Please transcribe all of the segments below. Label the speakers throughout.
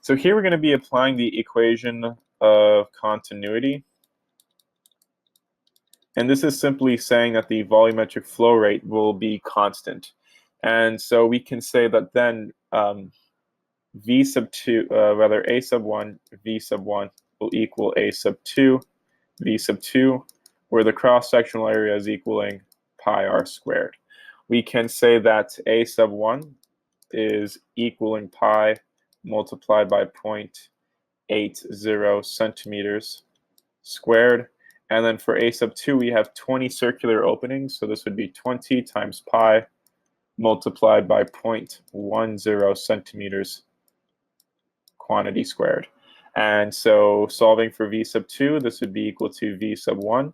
Speaker 1: So here we're going to be applying the equation of continuity. And this is simply saying that the volumetric flow rate will be constant. And so we can say that then V sub 2, rather A sub 1, V sub 1 will equal A sub 2, V sub 2, where the cross-sectional area is equaling pi r squared. We can say that A sub 1 is equaling pi multiplied by 0.80 centimeters squared. And then for A sub 2, we have 20 circular openings. So this would be 20 times pi multiplied by 0.10 centimeters quantity squared. And so solving for V sub 2, this would be equal to V sub 1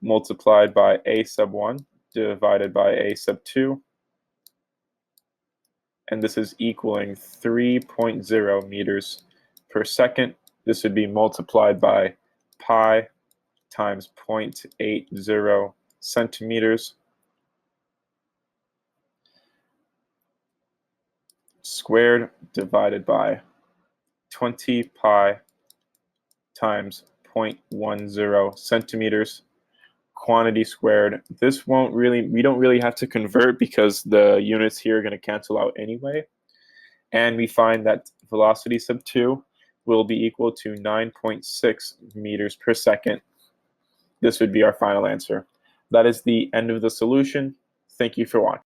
Speaker 1: multiplied by A sub 1 divided by A sub 2. And this is equaling 3.0 meters per second. This would be multiplied by pi times 0.80 centimeters squared divided by 20 pi times 0.10 centimeters quantity squared. We don't really have to convert because the units here are going to cancel out anyway. And we find that velocity sub 2 will be equal to 9.6 meters per second. This would be our final answer. That is the end of the solution. Thank you for watching.